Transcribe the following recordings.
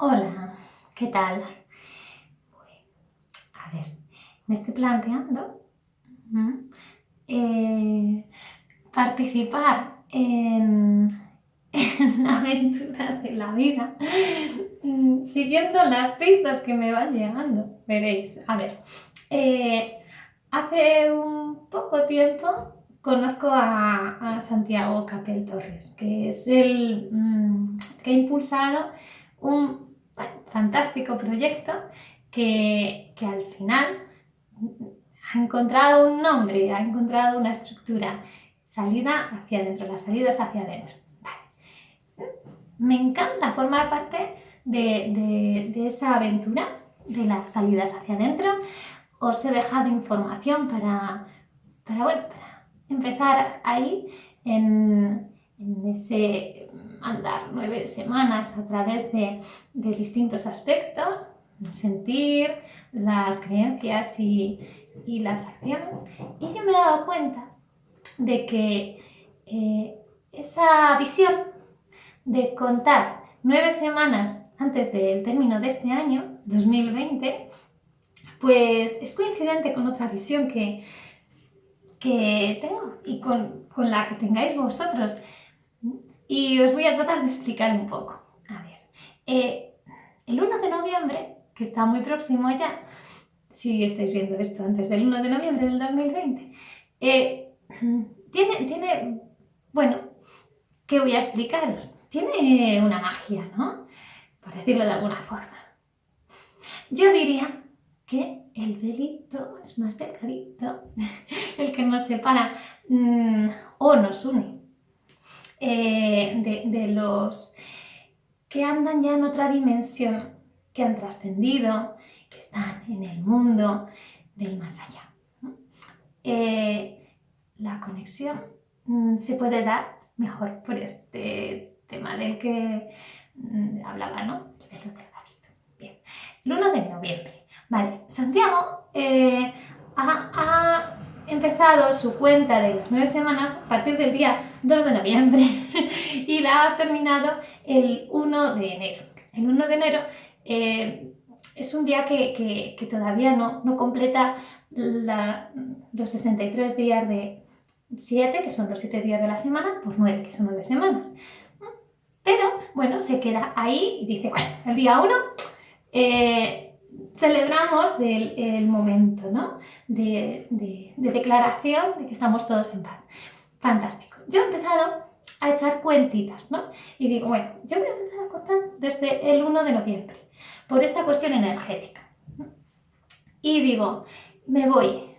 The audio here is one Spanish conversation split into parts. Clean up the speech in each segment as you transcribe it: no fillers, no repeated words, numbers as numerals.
Hola, ¿qué tal? A ver, me estoy planteando ¿m? Participar en la aventura de la vida siguiendo las pistas que me van llegando. Veréis, a ver, hace un poco tiempo conozco a Santiago Capel Torres, que es el que ha impulsado un fantástico proyecto que al final ha encontrado un nombre, ha encontrado una estructura. Salida hacia adentro, las salidas hacia adentro. Vale. Me encanta formar parte de esa aventura, de las salidas hacia adentro. Os he dejado información para empezar ahí en ese andar 9 semanas a través de distintos aspectos, el sentir, las creencias y las acciones. Y yo me he dado cuenta de que esa visión de contar 9 semanas antes del término de este año, 2020, pues es coincidente con otra visión que tengo y con la que tengáis vosotros. Y os voy a tratar de explicar un poco. A ver, el 1 de noviembre, que está muy próximo ya, si estáis viendo esto antes del 1 de noviembre del 2020, tiene, bueno, ¿qué voy a explicaros? Tiene una magia, ¿no? Por decirlo de alguna forma. Yo diría que el velito es más delgadito, el que nos separa o nos une de los que andan ya en otra dimensión, que han trascendido, que están en el mundo del más allá. La conexión se puede dar mejor por este tema del que hablaba, ¿no? El velo delgadito. Bien. El 1 de noviembre. Vale, Santiago ha empezado su cuenta de las 9 semanas a partir del día 2 de noviembre y la ha terminado el 1 de enero. El 1 de enero es un día que todavía no completa los 63 días de 7, que son los 7 días de la semana, por 9, que son 9 semanas. Pero, bueno, se queda ahí y dice, bueno, el día 1 celebramos el momento, ¿no? de declaración de que estamos todos en paz. Fantástico. Yo he empezado a echar cuentitas, ¿no? Y digo, bueno, yo voy a empezar a contar desde el 1 de noviembre, por esta cuestión energética. Y digo, me voy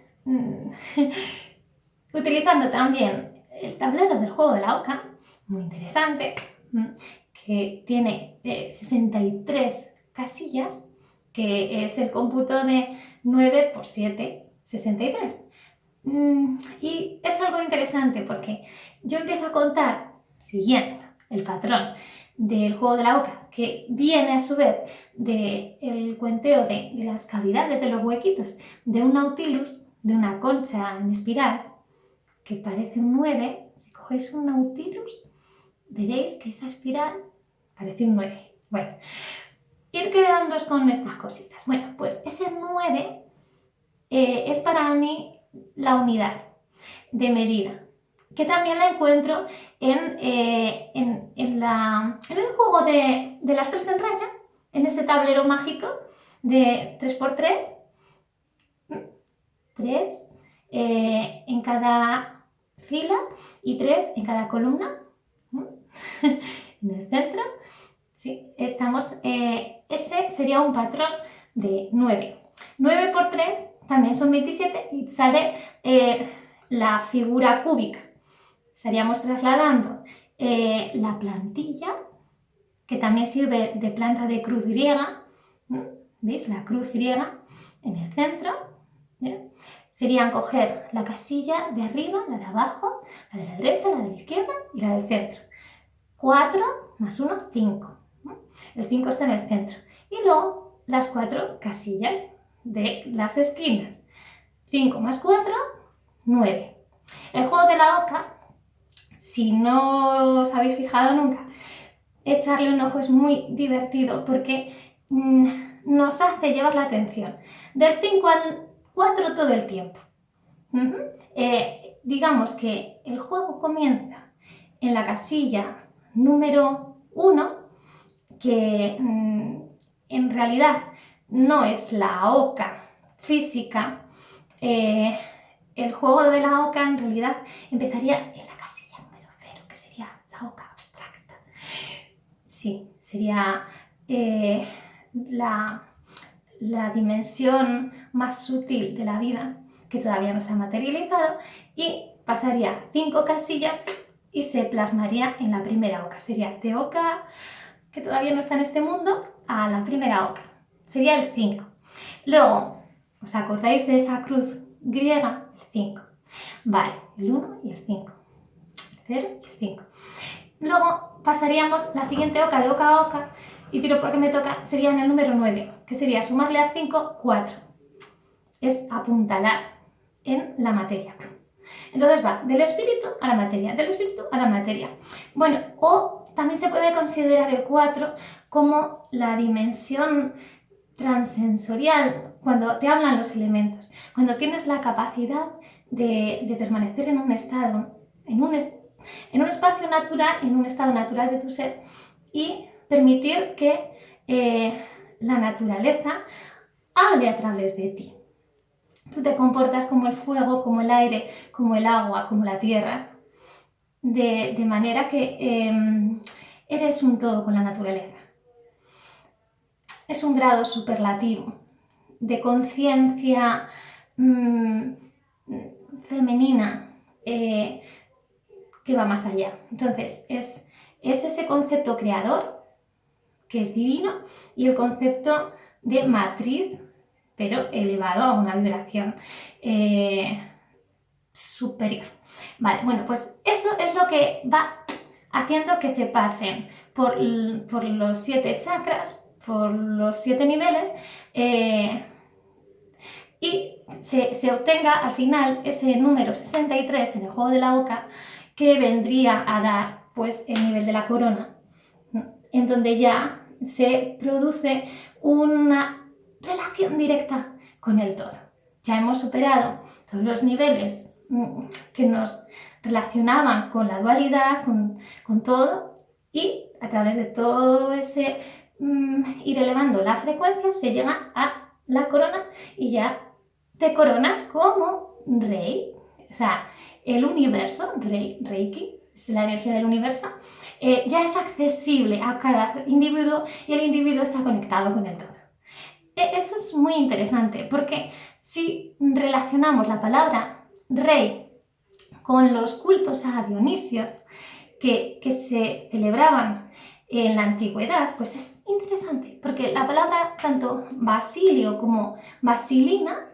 utilizando también el tablero del juego de la oca, muy interesante, que tiene 63 casillas, que es el cómputo de 9 por 7, 63. Y es algo interesante porque yo empiezo a contar siguiendo el patrón del juego de la oca, que viene a su vez del cuenteo de las cavidades de los huequitos de un nautilus, de una concha en espiral, que parece un 9. Si cogéis un nautilus, veréis que esa espiral parece un 9. Bueno, ir quedándoos con estas cositas. Bueno, pues ese 9 es para mí la unidad de medida, que también la encuentro en el juego de las 3 en raya, en ese tablero mágico de 3×3, 3 en cada fila y 3 en cada columna, en el centro. Sí, estamos, ese sería un patrón de 9. 9 por 3 también son 27 y sale la figura cúbica. Estaríamos trasladando la plantilla, que también sirve de planta de cruz griega. ¿Veis? La cruz griega en el centro. ¿Bien? Serían coger la casilla de arriba, la de abajo, la de la derecha, la de la izquierda y la del centro. 4 más 1, 5. El 5 está en el centro. Y luego las 4 casillas de las esquinas. 5 más 4, 9. El juego de la oca, si no os habéis fijado nunca, echarle un ojo, es muy divertido porque nos hace llevar la atención del 5 al 4 todo el tiempo. Digamos que el juego comienza en la casilla número 1, que en realidad no es la oca física. El juego de la oca en realidad empezaría en la casilla número 0, que sería la oca abstracta. Sí, sería la dimensión más sutil de la vida, que todavía no se ha materializado, y pasaría 5 casillas y se plasmaría en la primera oca. Sería de oca que todavía no está en este mundo a la primera oca. Sería el 5. Luego, ¿os acordáis de esa cruz griega? El 5. Vale, el 1 y el 5. El 0 y el 5. Luego pasaríamos la siguiente oca de oca a oca, y tiro porque me toca, sería en el número 9, que sería sumarle al 5, 4. Es apuntalar en la materia. Entonces va del espíritu a la materia, del espíritu a la materia. Bueno, o también se puede considerar el 4 como la dimensión transsensorial, cuando te hablan los elementos, cuando tienes la capacidad de permanecer en un estado, en un espacio natural, en un estado natural de tu ser, y permitir que la naturaleza hable a través de ti. Tú te comportas como el fuego, como el aire, como el agua, como la tierra, de manera que eres un todo con la naturaleza. Es un grado superlativo de conciencia femenina que va más allá. Entonces, es ese concepto creador, que es divino, y el concepto de matriz, pero elevado a una vibración superior. Vale, bueno, pues eso es lo que va haciendo que se pasen por los 7 chakras, por los 7 niveles, y se obtenga al final ese número 63 en el juego de la oca, que vendría a dar pues el nivel de la corona, en donde ya se produce una relación directa con el todo. Ya hemos superado todos los niveles que nos relacionaban con la dualidad, con todo, y a través de todo ese ir elevando la frecuencia se llega a la corona, y ya te coronas como rey. O sea, el universo, Reiki, es la energía del universo, ya es accesible a cada individuo, y el individuo está conectado con el todo. Eso es muy interesante, porque si relacionamos la palabra rey con los cultos a Dionisio que se celebraban en la antigüedad, pues es interesante, porque la palabra tanto basilio como basilina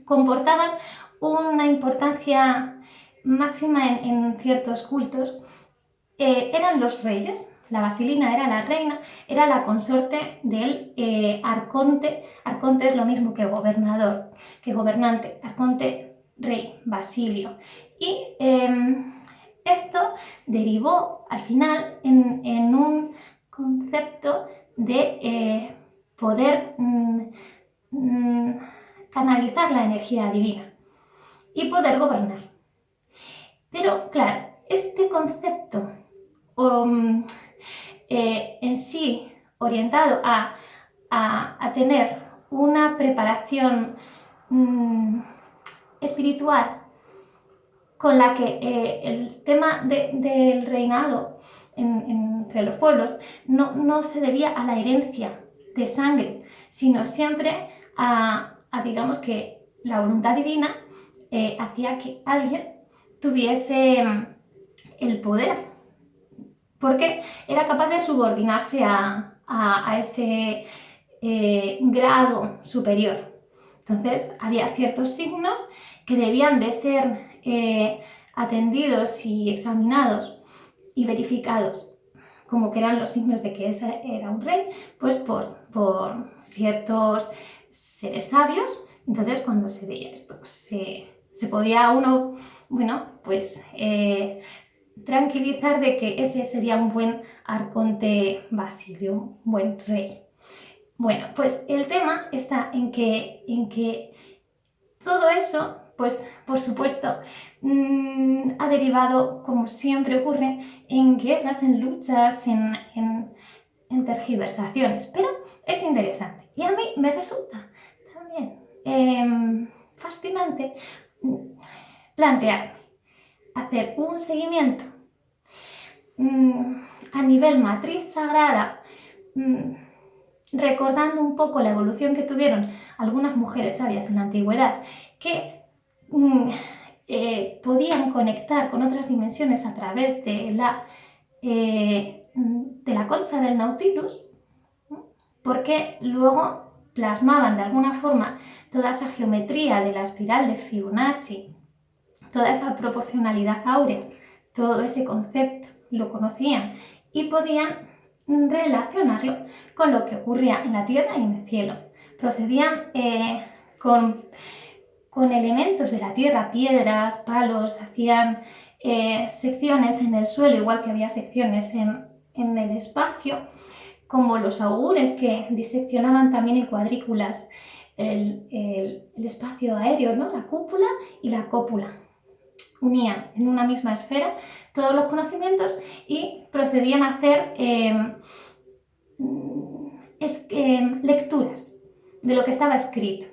comportaban una importancia máxima en ciertos cultos. Eran los reyes, la basilina era la reina, era la consorte del arconte. Arconte es lo mismo que gobernador, que gobernante, arconte, rey, basilio. Y esto derivó al final en un concepto de poder canalizar la energía divina y poder gobernar. Pero claro, este concepto en sí orientado a tener una preparación espiritual, con la que el tema del reinado entre los pueblos no se debía a la herencia de sangre, sino siempre digamos que la voluntad divina hacía que alguien tuviese el poder, porque era capaz de subordinarse a ese grado superior. Entonces había ciertos signos que debían de ser atendidos y examinados y verificados, como que eran los signos de que ese era un rey, pues por ciertos seres sabios. Entonces, cuando se veía esto, pues, se podía uno, bueno, pues tranquilizar de que ese sería un buen arconte Basilio, un buen rey. Bueno, pues el tema está en que todo eso, pues por supuesto, ha derivado, como siempre ocurre, en guerras, en luchas, en tergiversaciones, pero es interesante. Y a mí me resulta también fascinante plantearme hacer un seguimiento a nivel matriz sagrada, recordando un poco la evolución que tuvieron algunas mujeres sabias en la antigüedad, que podían conectar con otras dimensiones a través de la concha del Nautilus, porque luego plasmaban de alguna forma toda esa geometría de la espiral de Fibonacci, toda esa proporcionalidad áurea, todo ese concepto lo conocían y podían relacionarlo con lo que ocurría en la tierra y en el cielo. Procedían con elementos de la tierra, piedras, palos, hacían secciones en el suelo, igual que había secciones en el espacio, como los augures que diseccionaban también en cuadrículas el espacio aéreo, ¿no? La cúpula y la cópula. Unían en una misma esfera todos los conocimientos y procedían a hacer lecturas de lo que estaba escrito.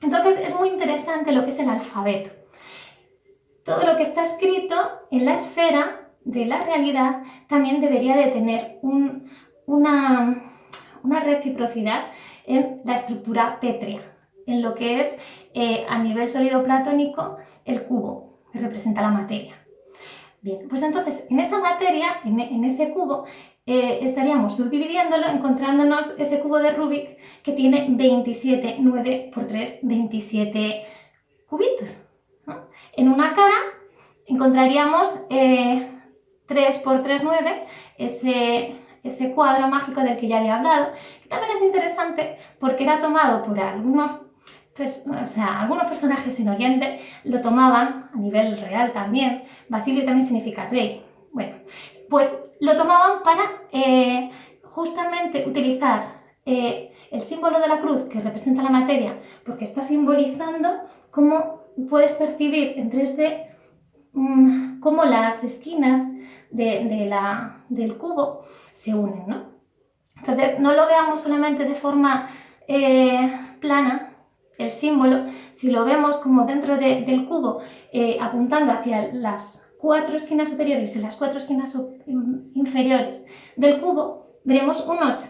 Entonces es muy interesante lo que es el alfabeto. Todo lo que está escrito en la esfera de la realidad también debería de tener una reciprocidad en la estructura pétrea, en lo que es a nivel sólido platónico el cubo, que representa la materia. Bien, pues entonces en esa materia, en ese cubo, estaríamos subdividiéndolo, encontrándonos ese cubo de Rubik que tiene 27, 9 por 3, 27 cubitos, ¿no? En una cara encontraríamos 3 por 3, 9, ese cuadro mágico del que ya había hablado, que también es interesante porque era tomado por algunos personajes en Oriente, lo tomaban a nivel real también. Basilio también significa rey. Bueno, pues lo tomaban para justamente utilizar el símbolo de la cruz que representa la materia, porque está simbolizando cómo puedes percibir en 3D cómo las esquinas del cubo se unen, ¿no? Entonces, no lo veamos solamente de forma plana, el símbolo, si lo vemos como dentro del cubo, apuntando hacia las 4 esquinas superiores y las 4 esquinas inferiores del cubo, veremos un 8,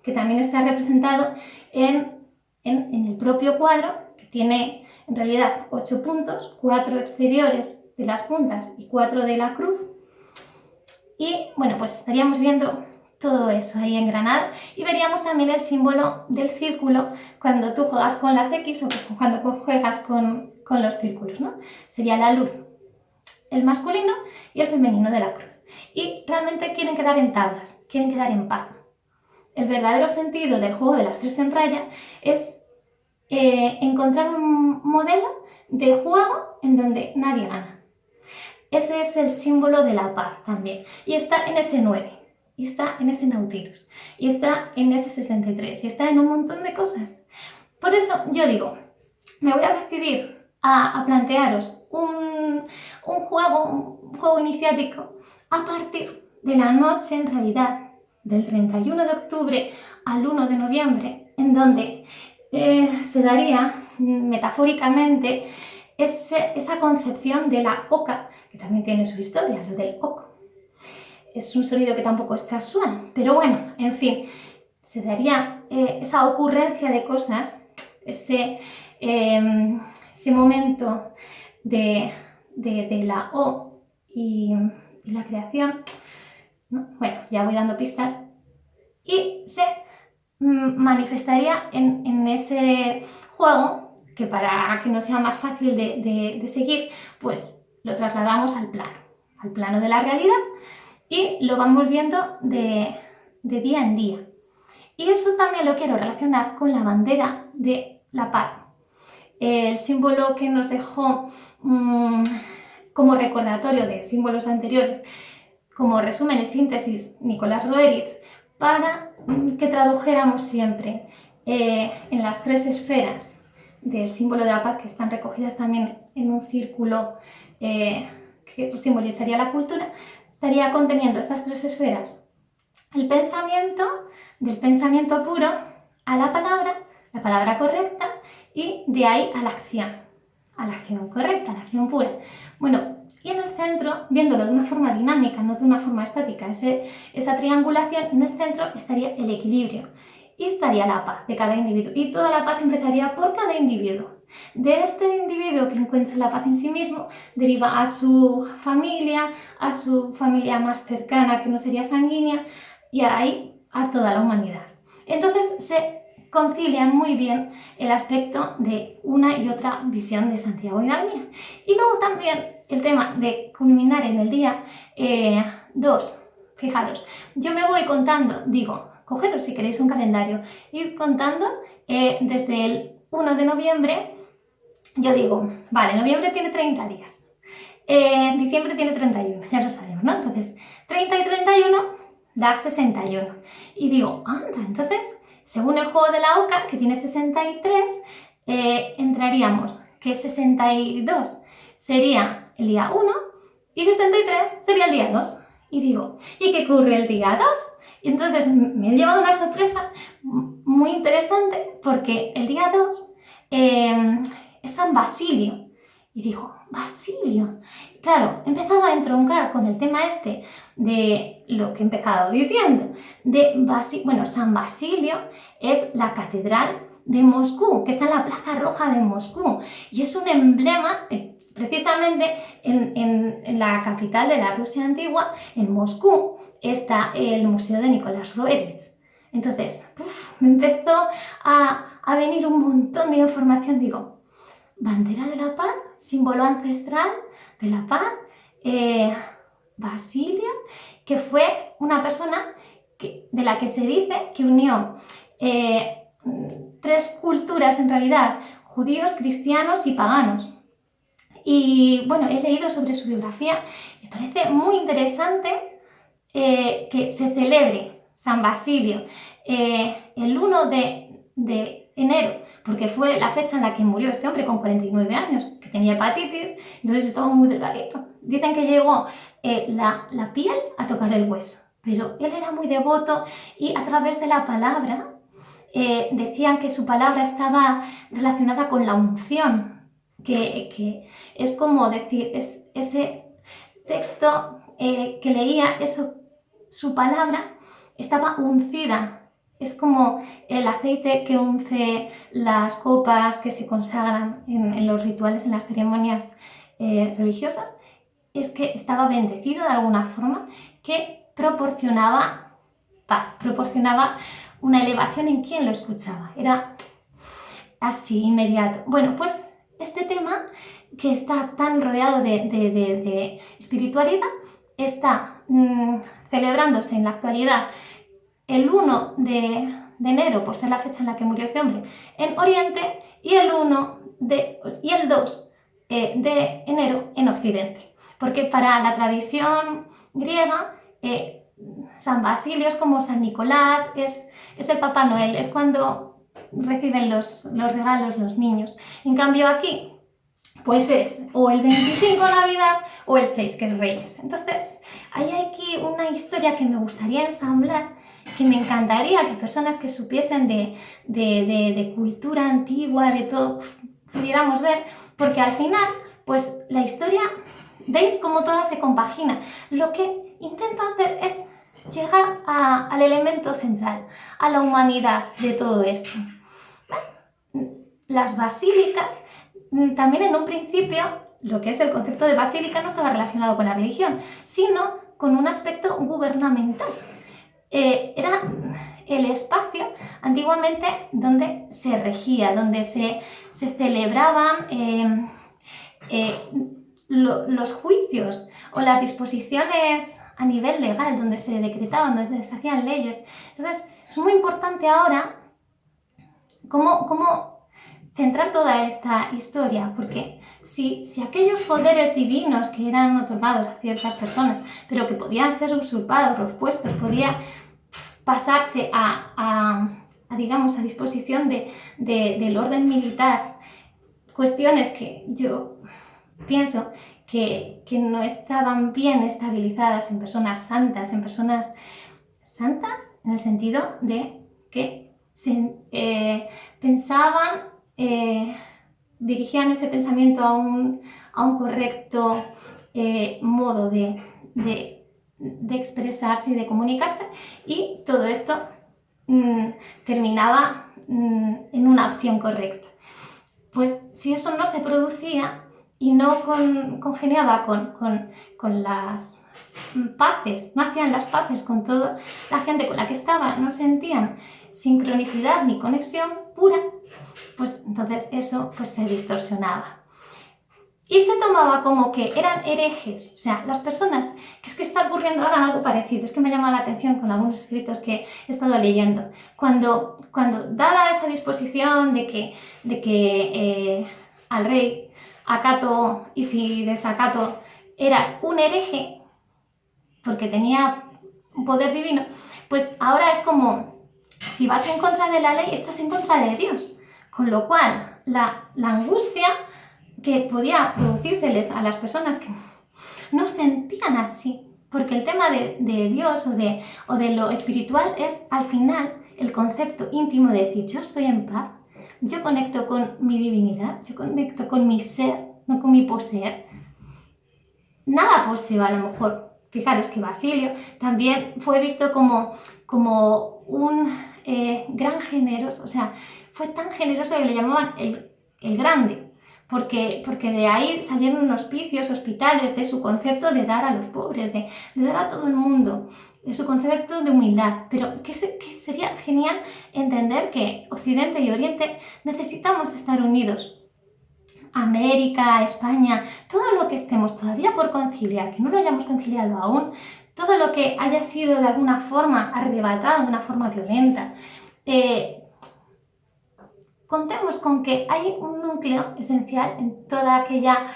que también está representado en el propio cuadro, que tiene en realidad 8 puntos, 4 exteriores de las puntas y 4 de la cruz. Y bueno, pues estaríamos viendo todo eso ahí engranado y veríamos también el símbolo del círculo cuando tú juegas con las X o cuando juegas con los círculos, ¿no? Sería la luz, el masculino y el femenino de la cruz. Y realmente quieren quedar en tablas, quieren quedar en paz. El verdadero sentido del juego de las 3 en raya es encontrar un modelo de juego en donde nadie gana. Ese es el símbolo de la paz también. Y está en ese 9, y está en ese Nautilus, y está en ese 63, y está en un montón de cosas. Por eso yo digo, me voy a decidir a plantearos un juego iniciático a partir de la noche, en realidad, del 31 de octubre al 1 de noviembre, en donde se daría metafóricamente esa concepción de la oca, que también tiene su historia, lo del oco. Es un sonido que tampoco es casual, pero bueno, en fin, se daría esa ocurrencia de cosas, ese momento de la O y la creación, ¿no? Bueno, ya voy dando pistas, y se manifestaría en ese juego, que para que nos sea más fácil de seguir, pues lo trasladamos al plano de la realidad y lo vamos viendo de día en día. Y eso también lo quiero relacionar con la bandera de la paz, el símbolo que nos dejó como recordatorio de símbolos anteriores, como resumen y síntesis Nicolás Roerich, para que tradujéramos siempre en las 3 esferas del símbolo de la paz, que están recogidas también en un círculo que simbolizaría la cultura, estaría conteniendo estas 3 esferas: el pensamiento, del pensamiento puro a la palabra correcta, y de ahí a la acción correcta, a la acción pura. Bueno, y en el centro, viéndolo de una forma dinámica, no de una forma estática, esa triangulación, en el centro estaría el equilibrio y estaría la paz de cada individuo. Y toda la paz empezaría por cada individuo. De este individuo que encuentra la paz en sí mismo, deriva a su familia más cercana, que no sería sanguínea, y ahí a toda la humanidad. Entonces se concilian muy bien el aspecto de una y otra visión de Santiago y la mía. Y luego también el tema de culminar en el día 2. Fijaros, yo me voy contando, digo, cogeros si queréis un calendario, ir contando desde el 1 de noviembre, yo digo, vale, noviembre tiene 30 días, diciembre tiene 31, ya lo sabemos, ¿no? Entonces, 30 y 31 da 61. Y digo, anda, entonces, según el juego de la oca, que tiene 63, entraríamos que 62 sería el día 1 y 63 sería el día 2. Y digo, ¿y qué ocurre el día 2? Y entonces me he llevado una sorpresa muy interesante, porque el día 2 es San Basilio. Y digo, Basilio. Claro, he empezado a entroncar con el tema este de lo que he empezado diciendo. San Basilio es la catedral de Moscú, que está en la Plaza Roja de Moscú. Y es un emblema, precisamente en la capital de la Rusia antigua, en Moscú, está el Museo de Nicolás Roerich. Entonces, me empezó a venir un montón de información. Digo, bandera de la paz, símbolo ancestral de la paz, Basilio, que fue una persona de la que se dice que unió 3 culturas en realidad, judíos, cristianos y paganos. Y bueno, he leído sobre su biografía, me parece muy interesante que se celebre San Basilio el 1 de enero, porque fue la fecha en la que murió este hombre con 49 años, que tenía hepatitis, entonces estaba muy delgadito. Dicen que llegó la piel a tocar el hueso, pero él era muy devoto y a través de la palabra decían que su palabra estaba relacionada con la unción, que es como decir, ese texto que leía, su palabra estaba uncida. Es como el aceite que unce las copas que se consagran en los rituales, en las ceremonias religiosas. Es que estaba bendecido de alguna forma, que proporcionaba paz, proporcionaba una elevación en quien lo escuchaba. Era así, inmediato. Bueno, pues este tema, que está tan rodeado de espiritualidad, está celebrándose en la actualidad el 1 de enero, por ser la fecha en la que murió este hombre, en Oriente, y el 2 de enero en Occidente. Porque para la tradición griega, San Basilio es como San Nicolás, es el Papá Noel, es cuando reciben los regalos los niños. En cambio aquí, pues es o el 25 de Navidad o el 6, que es Reyes. Entonces, hay aquí una historia que me gustaría ensamblar, que me encantaría que personas que supiesen de cultura antigua, de todo, pudiéramos ver, porque al final, pues la historia, veis cómo toda se compagina. Lo que intento hacer es llegar al elemento central, a la humanidad de todo esto. Las basílicas, también en un principio, lo que es el concepto de basílica no estaba relacionado con la religión, sino con un aspecto gubernamental. Era el espacio antiguamente donde se regía, donde se celebraban los juicios o las disposiciones a nivel legal, donde se decretaban, donde se hacían leyes. Entonces, es muy importante ahora cómo centrar toda esta historia, porque si aquellos poderes divinos que eran otorgados a ciertas personas, pero que podían ser usurpados, los puestos, podía pasarse digamos, a disposición del orden militar, cuestiones que yo pienso que no estaban bien estabilizadas en personas santas, en el sentido de que pensaban, dirigían ese pensamiento a un correcto modo de expresarse y de comunicarse, y todo esto terminaba en una opción correcta. Pues si eso no se producía y no congeniaba con las paces, no hacían las paces con toda la gente con la que estaba, no sentían sincronicidad ni conexión pura, pues entonces eso pues se distorsionaba. Y se tomaba como que eran herejes, o sea, las personas, que es que está ocurriendo ahora algo parecido, es que me llama la atención con algunos escritos que he estado leyendo, cuando dada esa disposición de que al rey acato, y si desacato eras un hereje, porque tenía un poder divino, pues ahora es como, si vas en contra de la ley, estás en contra de Dios, con lo cual la angustia que podía producírseles a las personas que no sentían así, porque el tema de Dios o de lo espiritual es al final el concepto íntimo de decir yo estoy en paz, yo conecto con mi divinidad, yo conecto con mi ser, no con mi poseer. Nada poseo a lo mejor. Fijaros que Basilio también fue visto como un gran generoso, o sea, fue tan generoso que le llamaban el grande, porque de ahí salieron unos hospicios, hospitales, de su concepto de dar a los pobres, de dar a todo el mundo, de su concepto de humildad. Pero que sería genial entender que Occidente y Oriente necesitamos estar unidos. América, España, todo lo que estemos todavía por conciliar, que no lo hayamos conciliado aún, todo lo que haya sido de alguna forma arrebatado, de una forma violenta, contemos con que hay un núcleo esencial en toda aquella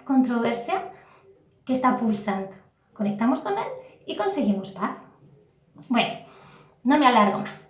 controversia que está pulsando. Conectamos con él y conseguimos paz. Bueno, no me alargo más.